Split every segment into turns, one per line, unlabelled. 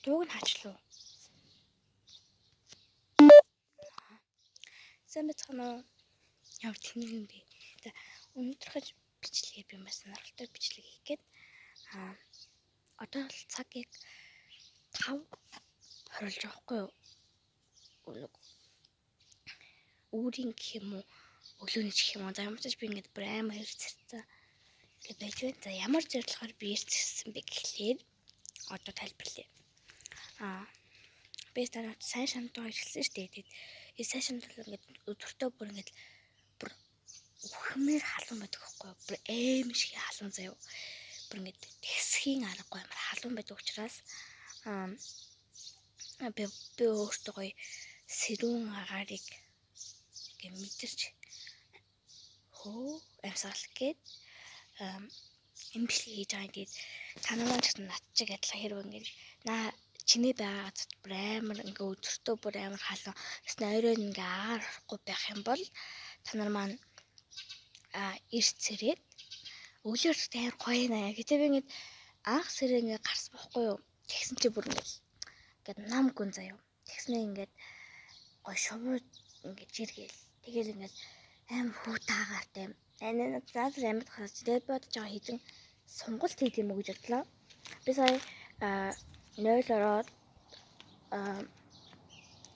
дууг нь хаачлаа. Сайн бацхан уу? Ямар тэнэг юм бэ? За өнөөдрийнхөө бичлэгээ би маш сонирхолтой бичлэг хийх гээд одоо бол цаг яг 5 хоролж байгаа хгүй юу? Үүрийн гэх юм уу? Өглөөний гэх юм уу? За ямар ч би ингэж бүр амар хэрцэрсэн. Ингээд байж байна. За ямар зорилгоор би ирсэн бэ гэхлээр одоо тайлбарлая. Би танад сайн шантаа ажилласан шүү дээ. Тэгээд сайн шантаа ингээд өдөртөө бүр ингээд бүр ухмаар халуун байдаг байхгүй юу? Бүр аим шиг халуун заяа. Бүр ингээд тэсхийн аргагүй амар халуун байдаг учраас би өөртөө гоё сэрүүн агаарыг ингээд мэдэрч амьсгалах гээд эмчлэг хийж байгаа. Тэгээд танаа ч гэсэн над чиг адилхан хэрэг ингээд чиний байгаа газар бүр амар ингээ өдөртөө бүр амар халуун орой ингээ агаар орохгүй байх юм бол та нар маань эрт цэрээд өглөөр амар гоё наа. Гэтэ би ингээ анх сэрээ ингээ гарсан байхгүй юу? Тэгсэн чи бүр ингээ нам гүн заяа. Тэгснээ ингээ гоё шувууд ингээ жиргээл. Тэгэл ингээ амар хүү таагаартай. Заавал амьд хараад тэгээд бодож байгаа хэдэн сонголт хийх юм уу гэж бодлоо. Би сая 0 ороод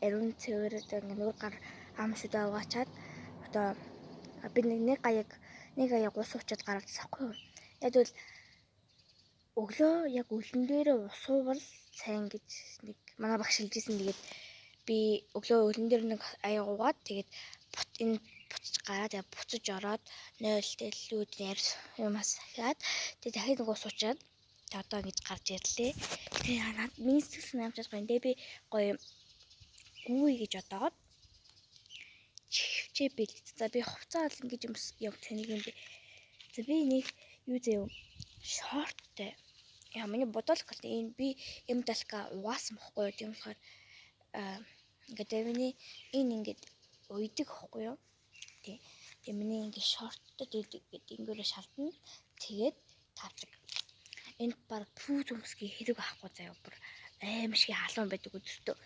эрүүн цэвэрээд нөгөө гар амшудаа угаачаад одоо би нэг аяг ус уучаад гараад сахгүй юу. Яг бол өглөө яг өлөн дээр ус уувал сайн гэж нэг манай багш хэлжсэн. Тэгээд би өглөө өлөн дээр нэг аяг угаад тэгээд энэ буцаж гараад буцаж ороод 0 дэлүүд юмас хаад тэгээд дахиад нэг ус уучаад одоо ингэж гарч ирлээ. Тэгээ над миний сэтгэл намжаад гоё. Тэгээ би гоё гүй гэж одоод чивчээ бэл. За би хувцас бол ингэж юм тэнэг юм бэ. За би нэг юу заяа шорттэй. Миний бодол гэхэл энэ би юм далка угаасан бохгүй юу. Тийм болохоор ингээд миний энэ ингээд уйдаг бохгүй юу. Тэгээ миний ингээд шорттой гэдэг ингээд шалтна. Тэгээд тавчиг. Энд баг пүүз өмсгийн хэрэг авахгүй заяа бүр аим шиг халуун байдаг өдөртөө.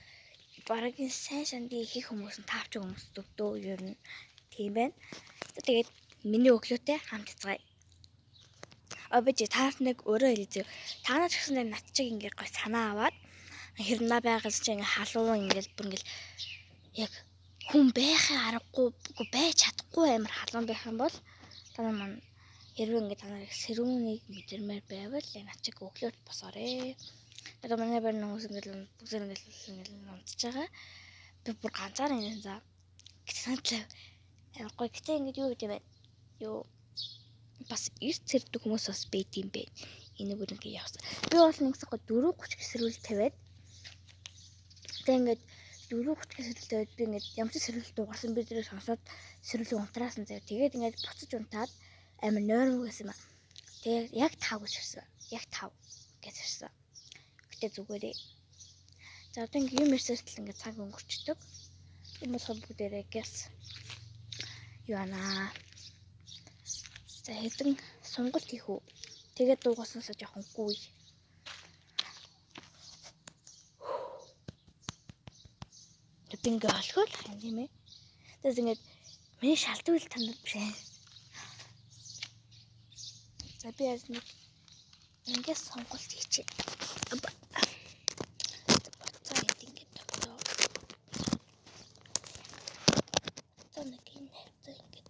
Бараг сайн шандын их хүмүүс нь тавч өмсдөг дөө ер нь тийм байна. Тэгээд миний өглөөтэй хамт цацгаая. Бич таарт нэг өөрөө хэлээ. Таанаа ч гэсэн над чиг ингээд гой санаа аваад хэрнээ байгаас чи ингээд халуун ингээд бүр ингээд яг хүн байхын аргагүй байж чадахгүй амар халуун байх юм бол танаа маань хэрвээ ингээд танаа сэрүүнийг мэдэрмээр байвал над чиг өглөөд босоорой. Одоо манай барь хүмүүс ингээд бүгд ингээд унтж байгаа. Би бүр ганцаараа энэ за. Гэтэл амар гоё. Гэтэ ингээд юу гэдэг вэ? Юу бас эрт цэрдэг хүмүүс бас байд юм бэ. Энэ бүр ингээд явсан. Би бол нэгсэг 4:30 гэсрүүл тавиад. Тэгээ ингээд 4:30 гэсрүүл тавиад би ингээд ямар ч сэрүүл дугаарсан би зэрэг сонсоод сэрүүлийн унтраасан заяа. Тэгээд ингээд буцаж унтаад амар нойрмог гэсэн юм. Тэгээд яг 5 гэж ирсэн. Яг 5 гэж ирсэн. Гэтэ зүгээрээ. За одоо ингээд юм ирсэртэл ингээд цаг өнгөрчдөг. Энэ болохоор бүгдээрээ гэс юу анаа. За хэдэн сонголт хийх үү? Тэгээд дуугаснасаа жоохон гүй. Би ингээд олхол тийм ээ. Тэгээс ингээд миний шалтгаал танад биш ээ. За би яаж нэг ингээд сонголт хийчихье. За ингээд тогтоо. За нэг юм хэвчээ ингээд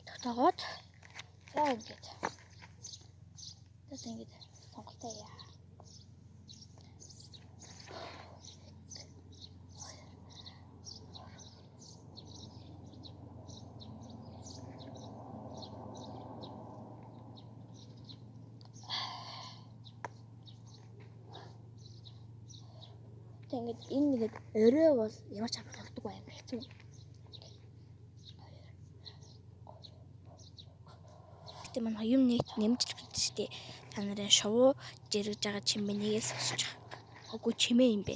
тогтоогоод за ингээд. Тэгээс ингээд сонголтоо яа. Ингээд энэ нэгэд орой бол ямар ч амралтгүй амар хэцүү. Гэтэ манай юм нэмж өгч штэ. Та нарын шувуу жиргэж байгаа чимээнийгээс өсөж байгаа. Үгүй чимээ юм бэ.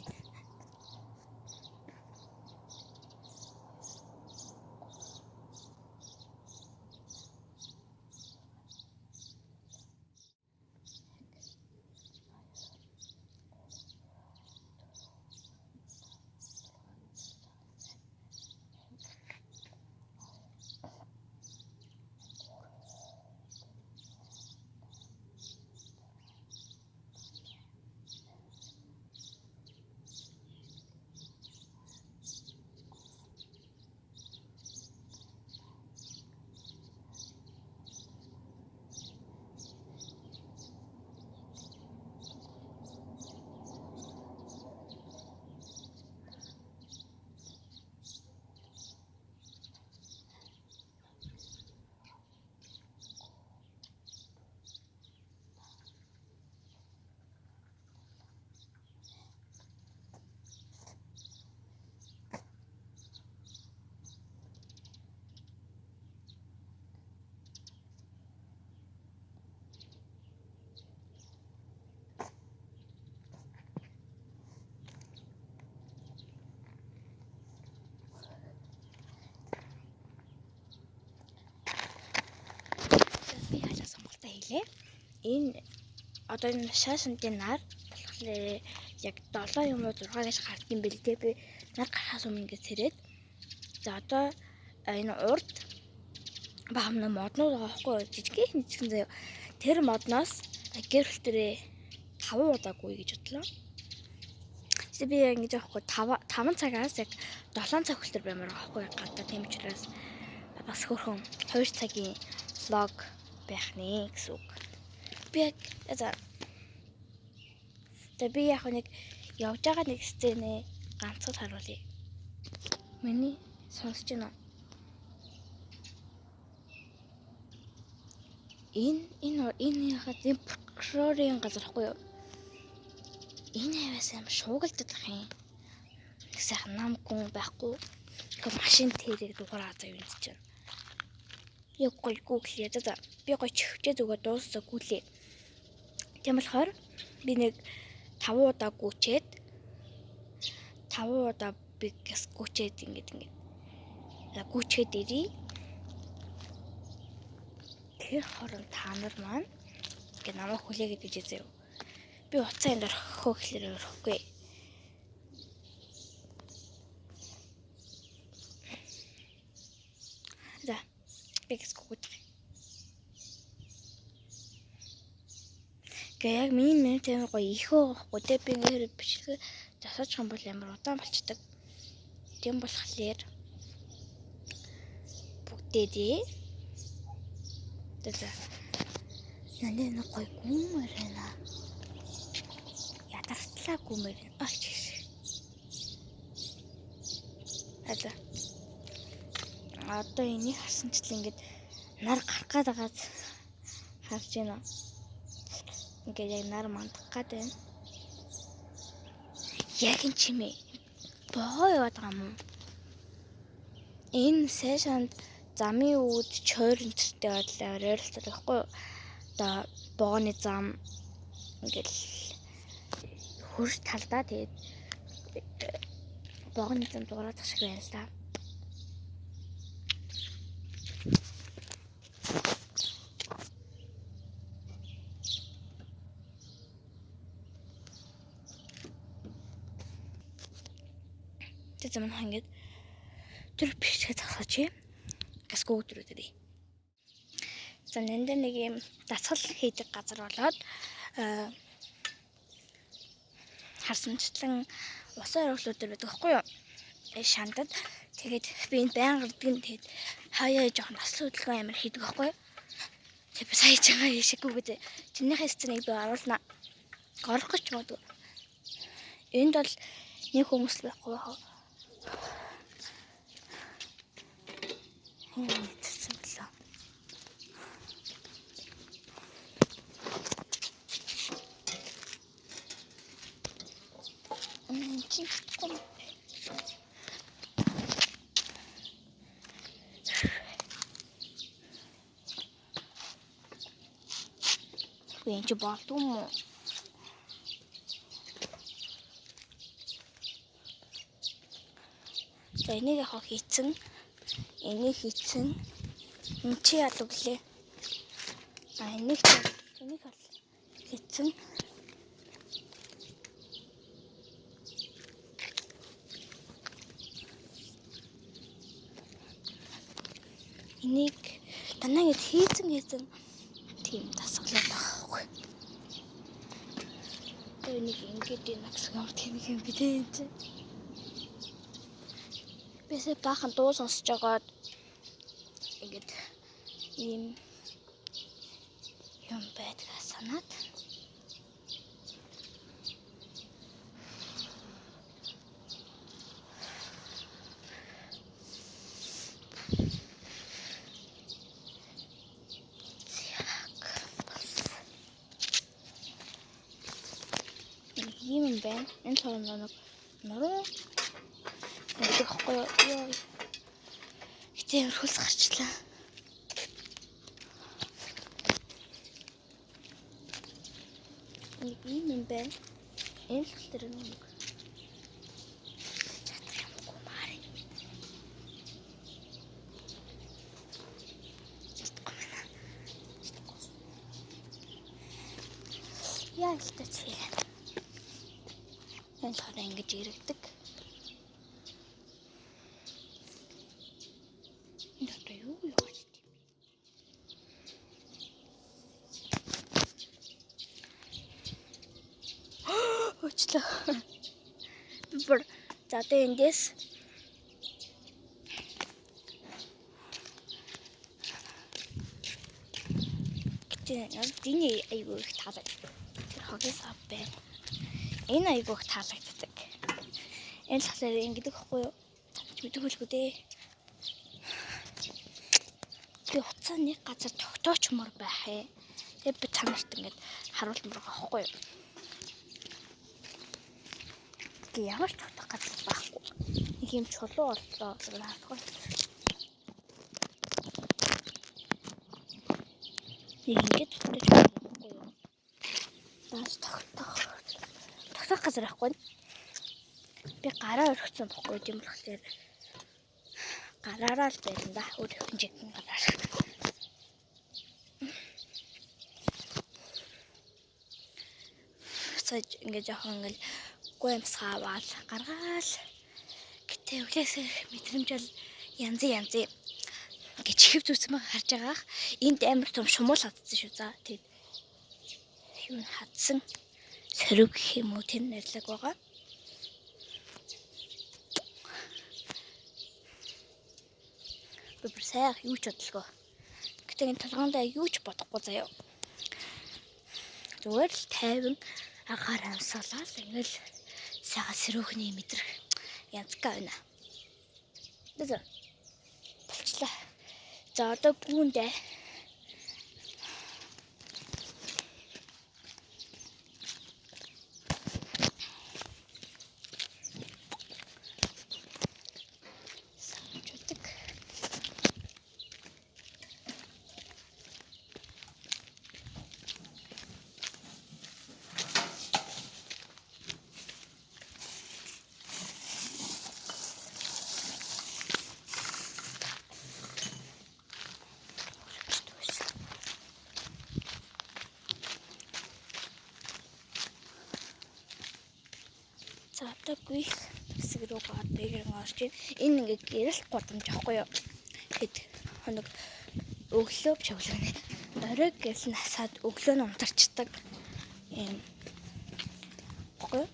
гэлээ. Энэ одоо энэ шаашинтын нар болохоор яг 7 юм уу 6 гэж гардыг бэл дээ. Би нар гарахаас өмнө ингэж тэрээд. За одоо энэ урд баамна моднууд байгаа хгүй жижигхэн заяа. Тэр модноос гэр бүлтэрээ 5 удаагүй гэж бодлоо. Би ингэж аахгүй 5 цагаас яг 7 цаг хүртэл баймаар аахгүй гадаа тийм учраас бас хөрхөн 2 цагийн влог байх нэ гэсэн үг. Би яг би яг нэг явж байгаа нэг сценэ ганцхан харуулъя. Миний сонсож байна. Энэ яхад энэ прокурорын газар ахгүй юу? Энэ аваас юм шуугалдах юм. Нэг сайхан нам гүн байхгүй. Гэхдээ машин тэрэг дугаараа зав юм чинь. Яг гоё гүглээ. Би гоё чивчээ зүгээр дуусаа гүлээ. Тийм болохоор би нэг 5 удаа гүчээд 5 удаа би гэс гүчээд ингээд гүчээд ирий. Тэр хорон та нар маань ингээд намайг хүлээгээд гэж заяа. Би уцаа энэ орхихоо гэхлээр орхгүй. За би гэс гүгдэх. Гэ яг миний тийм гоё ихөө гохгүй те би нэр бичлэг засаж юм бол амар удаан болчдөг. Тийм болохоор бүгдээ за нандин гоё гүмэр байна. Ядартлаа гүмэр. Одоо энийг харсанчлаа ингээд нар гарах гээд байгаад харж байна. Ингээд яг нар мандах гээд байна. Яг энэ чимээ боо яваад байгаа юм уу? Энэ сэшанд замын үүд чойронцтой бодлоор ойролцоод байхгүй юу? Одоо бооны зам ингээд хөрш талдаа тэгээд бооны зам дуурайх шиг байна л да. Zaman hangi tür pişirge tasалж гасгүй өдрүүдээ. За нэндэ нэг юм дасгал хийдэг газар болоод харсанчлан усан оргилуудэр байдаг байхгүй юу? Шандад тэгээд би энэ байнга гэрдэг нь тэгээд хаяа жоохон наслан хөдөлгөөн амар хийдэг байхгүй юу? Тэгээд би сая чагаа яшиггүй гэдэг. Чинийхээ сценыг би оруулна. Орох гэж бодов. Энд бол нэг хүмүүс л байхгүй хаа. Энд чи болдгоо юм уу? За энийг яг хийцэн. Энийг хийцэн. Энд чи яд өглөө. Энийг хийцэн. Энийг танаа хийцэн тийм дасгалаад байхгүй. Энийг ингэж нагсгаар тийм юм бидээ. Бэсэ бахан дуу сонсож байгаад ингэж ийм юм байдгаа санаад ийм юм байна. Энэ тооноо нуруу тэгэхгүй ёо. Гэтээ хөлс гарчлаа. Ийм юм байна. Энэ л тэр нэг чадах юмгүй маарай. Яа л та чи. Энэ хараа ингэж ирэгдэг. Энэ одоо юу яагаад тийм. Өчлөө. Бүр за одоо эндээс Дini айгүй их таалаг. Тэр хогоос ав байна. Энэ айгүй их таалагддаг. Энэ болохоор ингэдэг хгүй юу? Мэддэг үлгүй дээ. Би уцаа нэг газар тогтоочмор байхээ. Тэгээ би танарт ингэж харуулмаар байгаа хгүй юу? Тэгээ ямар ч тогтох газар байхгүй. Нэг юм чулуу боллоо. Наадгүй. Ингээд тогтож байхгүй юу? Бас тогтох газар байхгүй. Би гараа өргөцсөн байхгүй юм болохоор гараараа л байсан да. Өөр хинжигэн гараар. Сая ингээд жоохон ингээд гуймсгаавал гаргаал. Гэтэ өглөөс мэдрэмжэл янз гэж хэв зүсмэг харж байгаах. Энд амар том шумуул хатсан шүү. За тэгээд юу хатсан сөрөг гэх юм уу тэр нэрлэг байгаа. Бүр сайн юу ч бодлого. Гэтэ энэ толгоондоо юу ч бодохгүй заяа. Зүгээр л тайван агаар амсгалаад ингээл сайхан сэрүүхний мэдрэх янзгаа байна. Тэзэ. Болчлаа. За одоо гүүндээ за одоо гүйх хэсэг рүү орж ийн. Энэ ингээ гэрэлт годомж авахгүй юу. Тэгэд хоног өглөө чавлганы орой гэрэл насаад өглөө нь унтарчдаг. Ийм баггүй.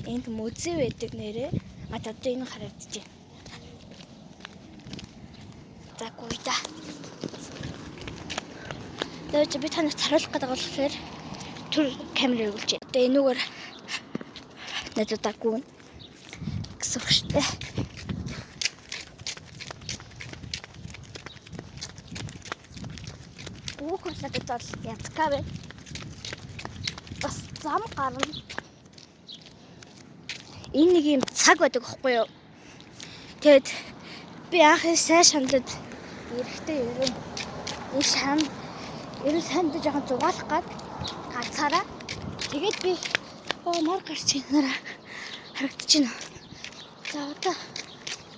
Энд музей байдаг нэрээ. Одоо энэ харагдаж байна. За гүйда. Тэгээд би танаас харуулах гэдэг болохоор түр камерыг өгч. Одоо энүүгээр надад гүн гэсэн үг шүү дээ. Уг надад бол янзгаа байна. Бас зам гарна. Энэ нэг юм цаг байдаг байхгүй юу? Тэгэд би анх сайн шандад эрэхтэй юм. Энэ шанд ерөн санд жоохон зугаалах гад ганцаараа. Тэгээд би нар гарч ийнараа харагдаж байна. За одоо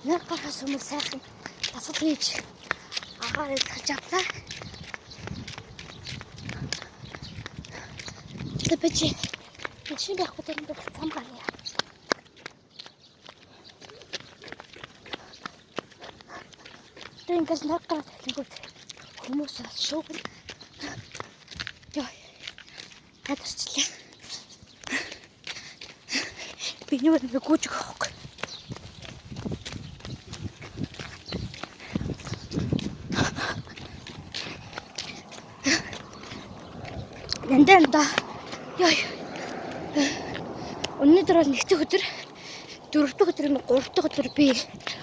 нар гарахаас өмнө сайхан дасгал хийж агаар илгэж авлаа. Тэпэчи машин байхгүй тэнд зам гарна. Тэнгээс нар гарах гэхэд хүмүүс шуугна. Яа. Хатарчлаа. Би нэг гүйж өгөх. Нандаа. Яа. Өнөөдөр бол нэгдүгээр өдөр, дөрөвдүгээр өдөр, гуравдугаар өдөр би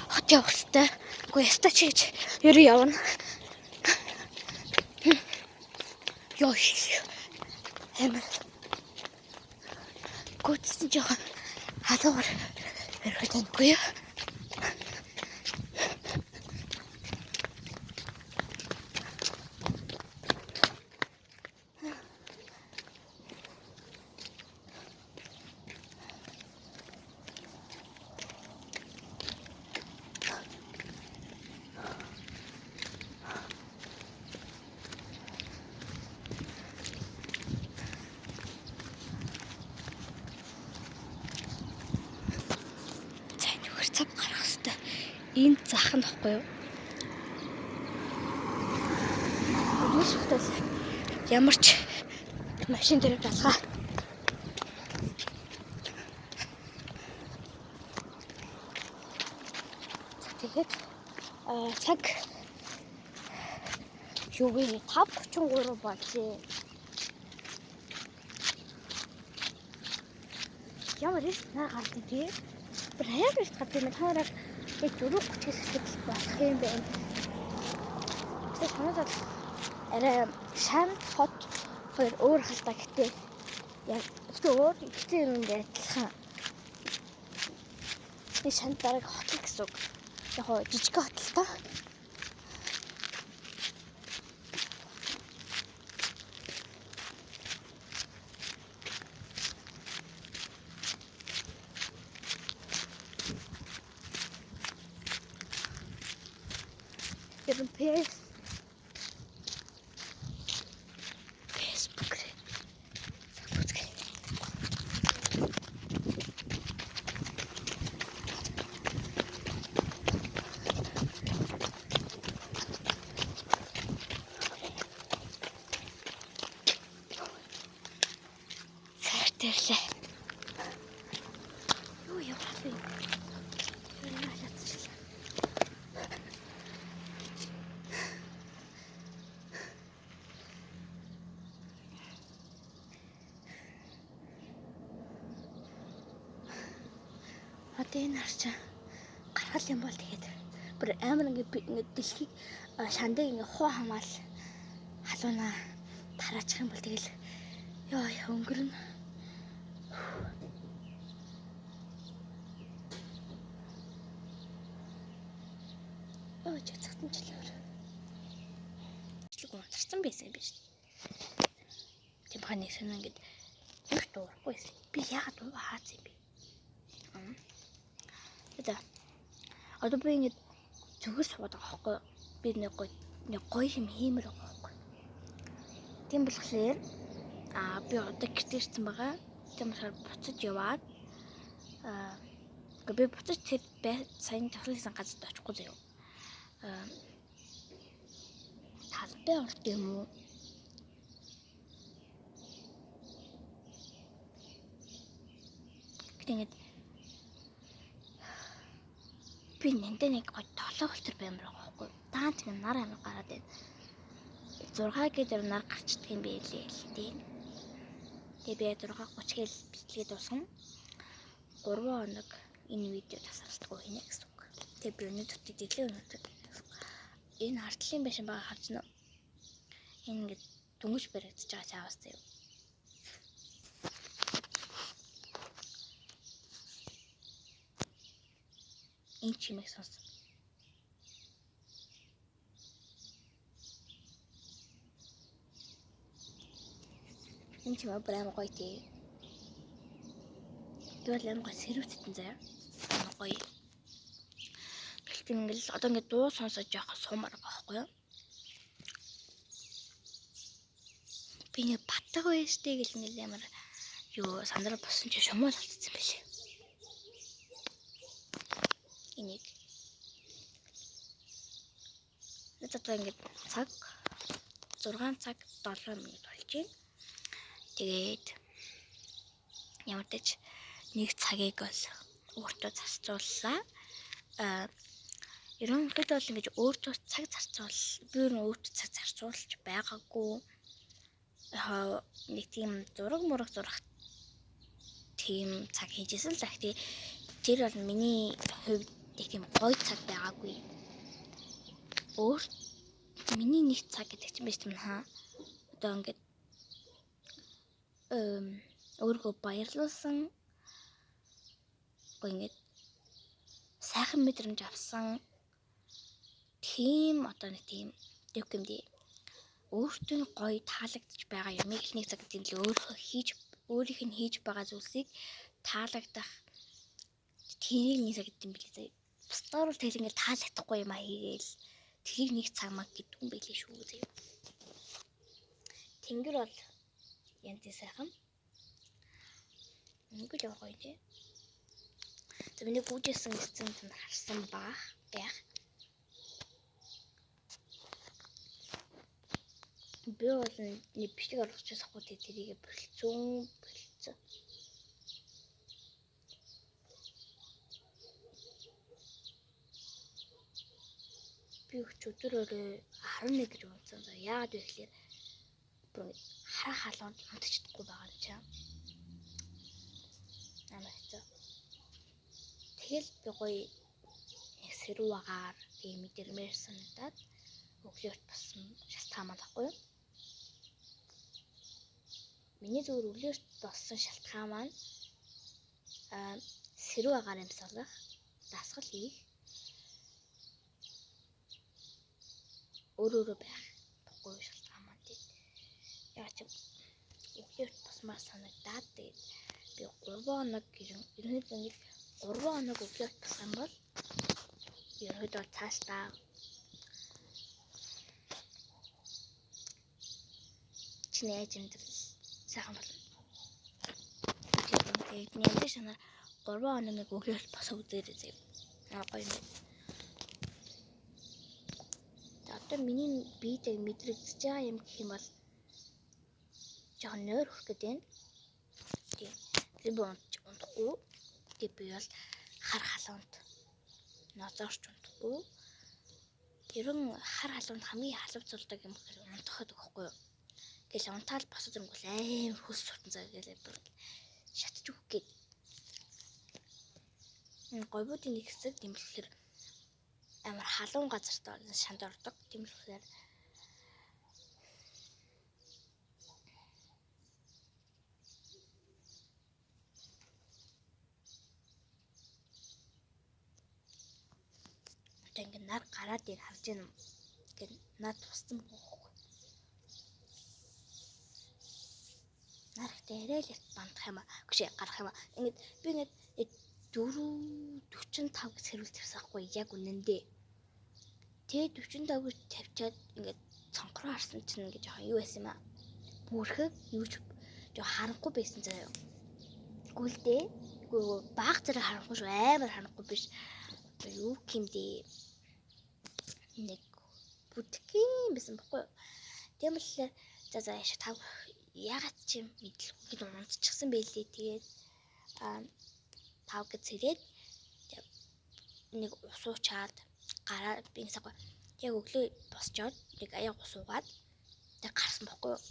хот явах хэрэгтэй. Үгүй яста чиж ерөө явна. Яа. Эмэр. Гүцсэн жоохон халуур өргөдөнгүй юу? Энд зах нь тахгүй юу? Өглөөс шахтал ямар ч машин дээр далгаа. Тэгээд цаг юу вэ? 5:33 болжээ. Ямар их нар гардаг тий. Тэр хаяг их гадаг юм таараа яг 4:30-ээс эхэлж болох юм байна. Тэгээд санаад арай шан хот хоёр өөр хальтаа гэтээ яг өөр ихтэй юм адилхан. Би шанд дараг хотл гэсэн үг. Яг хоо жижиг хотл та. Ерөн Facebook тэрлээ. Юу яваад вэ? Одоо энэ харчаа гаргал юм бол тэгээд бүр амар ингээд дэлхийг шандыг ингээд хуу хамаал халуунаа тараачих юм бол тэгэл ёо өнгөрнө. Өө чацсан ч л өөр. Члэг унтарсан байсан биш. Тийм ханыг сэн ингээд юу дуурахгүй. Би яагаад хаац юм бэ? Одоо би ингэж зүгээс суудаг аахгүй. Би нэг гоё юм хиймэр байгаа аахгүй. Тийм болохоор би одоо гэртээ ирсэн байгаа. Тийм болохоор буцаж яваад би буцаж тэр сайн тавхласан газарт очихгүй заяа. Талбай орд юм уу? Тэгээд би нэнтэй нэг гоё толоо болтер баймар байгаа байхгүй. Даа тийм нар амар гараад байна. 6 гэдэг нар гарчдаг юм байлээ л тийм. Тэгээд би 6:30 гээл бичлэгээ дуусгана. 3 хоног энэ видео тасралтгүй хийнэ гэсэн үг. Тэгээд би өнөөдөр дэлгэн өнөөдөр энэ хартлын байшин байгаа харж нөө. Энэ ингээд дөнгөж баригдаж байгаа чаавас заяа. Энэ чимээ сонс. Энэ чимээ брэм гоё тий. Тэгвэл амар гоё сэрүүцтэн заяа. Гоё. Гэхдээ ингээл одоо ингээд дуу сонсож явах сумаар байгаа байхгүй юу? Би нэг батаг байштэй гэл ингээл амар юу сандраа босон чи шумуул болчихсон байлээ. Энийг одоо ингээд цаг 6 цаг 7 минут болж байна. Тэгээд ямар ч нэг цагийг бол өөртөө зарцууллаа. Ерөнхийдөө бол ингэж өөртөө цаг зарцуул. Би өөртөө цаг зарцуулж байгаагүй. Нэг тийм зураг зурах тийм цаг хийжсэн л гэхдээ тэр бол миний хувьд их юм гоё цаг байгаагүй. Миний нэг цаг гэдэг чинь биш юм хаа. Одоо ингээд өөргөө баярлуулсан гоё ингээд сайхан мэдрэмж авсан тийм одоо нэг тийм юу юм дээ. Өөртөө гоё таалагдж байгаа юм ихний цаг гэдэг нь өөрийнх нь хийж байгаа зүйлсийг таалагдах тэрийг нэг цаг гэдэг юм билээ заяа. Бусдаар бол тэр ингээд таалагдахгүй юм а хийгээл тэрийг нэг цаг маг гэдэг юм билээ шүү заяа. Тэнгэр бол янз сайхан. Нэг л гоё тий. За миний гүйжсэн эцэн тань харсан баа. Яах. Би бол нэг бичлэг оруулчихсан хгүй тэрийг болцсон. Би өчигдөрөөрөө 11 гэж унтсан. Яагаад вэ гэхээр бүр хаа халуунд унтчихдаггүй байгаа юм чам. Амар хэцүү. Тэгэл би гоё сэрүү агаар би мэдэрмээр санагдаад өглөөрт басан шалтгаан маань тахгүй юу? Миний зөвөр өглөөрт болсон шалтгаан маань сэрүү агаар амьсгалах, дасгал хийх, өөрөө байх тахгүй шалтгаан маань тийм. Яг ч өглөөрт босмаар санагдаад тэгээд би 3 хоног ерөнхийдөө 3 хоног өглөөрт босох юм бол ерөнхийдөө цаашдаа чиний амьдрал сайхан болно. Тэгээд нэмэр шанаар 3 хоног нэг өглөөрт босоо үзээрэй зэ. Гоё юм. Одоо миний биеийг мэдрэгдэж байгаа юм гэх юм бол жоохон нойр хүрэх гэдэг юм. Тийм. Тэр унтахгүй. Тэгээд би бол хар халуунд ноцоорч унтахгүй. Ерөн хар халуунд хамгийн халавцуулдаг юм гэхээр унтахад өгөхгүй юу. Гэл унтаал босоод ирэнгүүт аим хөс сутан цаг гэлээ бүр шатж өгөх гээд. Говьбуудын нэг хэсэг тэмдэглэхээр амар халуун газартаа шанд ордог. Тэмдэглэхээр ингээд нар гараад ийг харж байна. Ингээд над туссан бохоо. Нар ихтэй арай л бандах юм аа. Гүшээ гарах юм аа. Ингээд би ингээд 4:45 гэж хэрүүл тавьсаахгүй яг үнэндээ. Тэгээ 45 гэж тавьчаад ингээд цонхроо харсан чинь ингээд жоохон юу байсан юм аа. Бүрхэг юу ч жоохон харанхуй байсан заяа. Гүйлдээ. Үгүй баг зэрэг харанхуй шүү. Амар харанхуй биш. Юу гэмдээ. Нэг бүтгэн байсан бохгүй юу. Тийм болохоор за яаш тав ягаад ч юм мэдлгүй гэж унтчихсан байлээ. Тэгээд тав гэж сэрээд нэг ус уучаад гараад би сагва яг өглөө босчоод нэг аяа ус уугаад тэг гарсан бохгүй юу.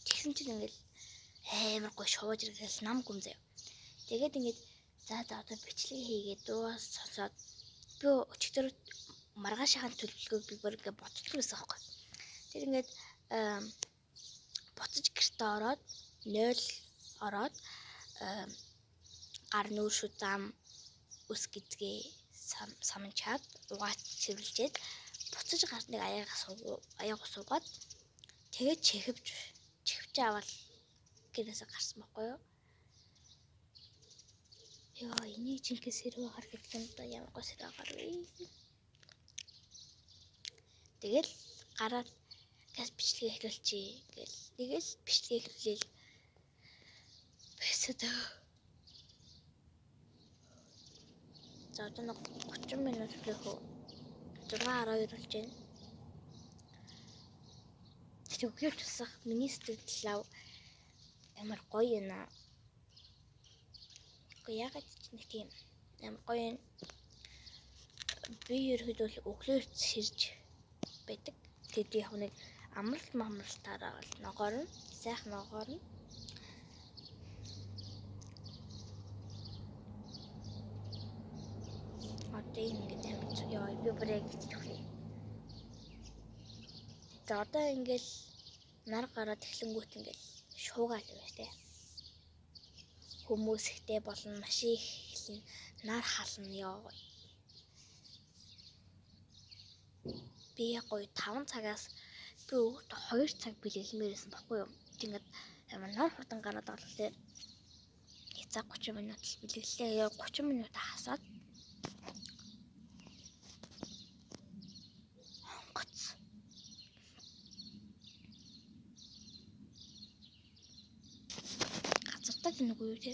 Тэгсэн чинь ингээл амар гоо шууж иргээл нам гүмзээ. Тэгээд ингээд за одоо бичлэг хийгээд дуус сонсоод би өчигдөр маргаашийн төлөвлөгөөг би бүр ингээд бодчихсон байсан байхгүй. Тэр ингээд буцаж гэртээ ороод 0 ороод гар нүүр шүү зам ус гизгээ саманчаад угаат чирлжээд буцаж гар нэг аяга суугаад тэгээд чихвч аваад гэрээсээ гарсан байхгүй юу. Яа энийг жинхэнэ сэрүү агаар гэдэг юм да ямар гоо сэрүү агаар вэ. Тэгэл гараад газ бичлэгээ эхлүүлчихье гэл тэгэл бичлэгээ эхлүүлээл байсаа даа. За одоо нэг 30 минут лөхөө 6:12 болж байна. Тэг өглөө тусах миний сэтгэл лав амар гоё юм аа. Ягаад ч нэг тийм амар гоё юм. Би ерөөдөө өглөө сэрж байдаг. Тэгээд яг нэг амралтаараа бол ногоор нь сайхан ногоор нь одоо ингээд амьд яа би бүрээ хэлчихвээ. За одоо ингээл нар гараад эхлэнгүүт ингээл шуугаал байна те. Хүмүүс ихтэй болно машин их эхлэн нар хална ёо. Би яг гоё 5 цагаас би өгд 2 цаг билэлмээрсэн баггүй юу. Ингээд амар нар хурдан гараад байгаа болохоор цаг 30 минут л билэглээ. 30 минут хасаад гоц. Газартаа гинэгүй юу те.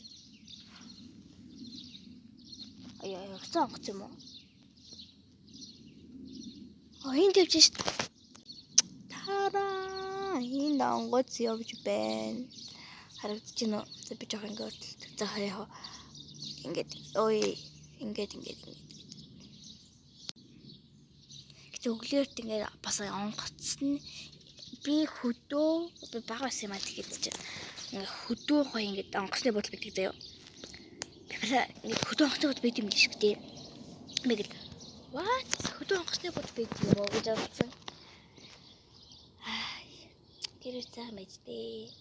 Аяа гоц юм уу? Хин тавьж шít. Тараа. Хин онгоц явж байна. Харагдаж байна уу? За би жоох ингээд за хаяа. Ингээд ой ингээд. Гэтэ өглөөрт ингээд бас онгоцсон би хөдөө би бага байсан юм аа тэгэхэд чинь ингээд хөдөө гоё ингээд онгоцны бодол байдаг заяа. Би ингээд хөдөө онгоцны бодол байд юм шиг тий. Мэгэл what хөдөө онгоцны бодол байд юм уу гэж бодсон. Гэрээ цаа мэдтэй.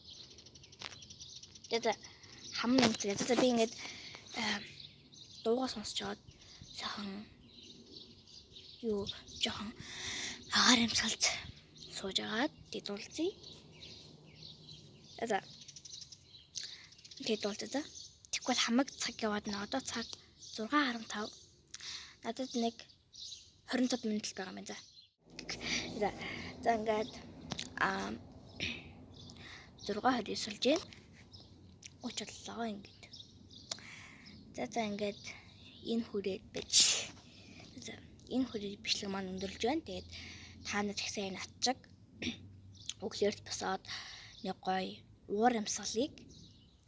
Тэгээд хам нэмцгээ. За би ингээд дуугаа сонсч чад сайхан юу жоохон агаар юмсгалж сууж агаад дуулцъя. За дуулцъя. Тэгвэл хамаг цаг яваад нэ одоо цаг 6:15. Надад нэг 25 минут л байгаа юм за. За ингээд 6:29 болж байна. Уучлалаа ингээд. За ингээд энэ хүрээд байж. За энэ хүрээд бичлэг маань өндөрлж байна. Тэгээд та нар их сайн атчиг өглөөрт босоод нэг гоё уур амьсгалыг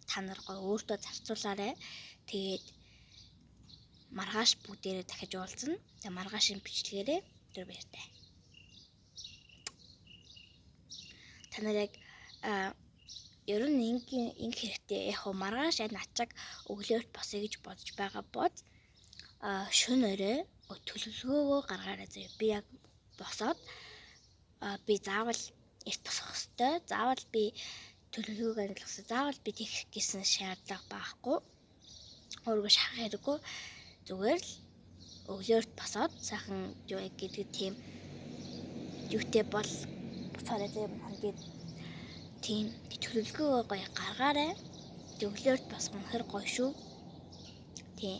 та нар гоё өөртөө зарцуулаарай. Тэгээд маргааш бүгдээрээ дахиж уулзна. Тэгээд маргаашийн бичлэгээрээ өдөр баяртай. Та нар яг ер нь инг хэрэгтэй яг маргааш яг начаг өглөөрт босъё гэж бодож байгаа бод шөнө өрөө төлөвлөгөөгөө гаргаарай заяа. Би яг босоод би заавал эрт босох ёстой. Заавал би төлөвлөгөөг ажиллах ёстой. Заавал би тэгэх гэсэн шаардлага байхгүй. Өөрийгөө шахах хэрэггүй. Зүгээр л өглөөрт босоод сайхан юу гэдэг тийм юутэй бол буцаарай заяа хамгийн тийм төлөвлөгөөгөө гоё гаргаарай. Өглөөрт босох нь хэр гоё шүү. Тийм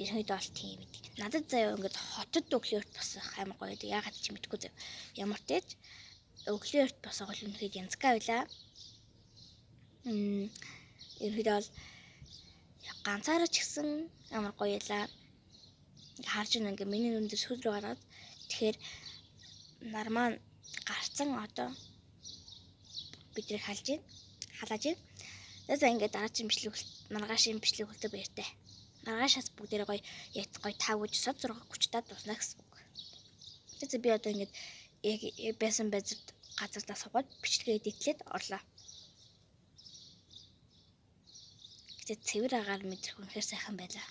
ерөнхийдөө бол тийм гэдэг. Надад заяа ингээд хотод өглөөрт босох амар гоё гэдэг. Яагаад ч мэдэхгүй заяа. Ямар ч теж өглөөрт босох бол үнэхээр янзгай байлаа. Ерөнхийдөө бол ганцаараа ч гэсэн амар гоё ялаа. Харж ингээд миний нүн дээр сүүл рүү гараад тэгэхээр нар маань гарцсан одоо бидрийг халааж байна. За ингээд дараагийн бичлэг маргаашийн бичлэг үлдээ баяртай. Маргаашаас бүгдээрээ гоё яц гоё таагууж 6:30-тад дуснаа гэсэн үг. За би одоо ингээд яг байсан байцад газардаа суугаад бичлэгээ эдитлээд орлоо. Гэтэ цэвэр агаар мэдрэх үнэхээр сайхан байлаа.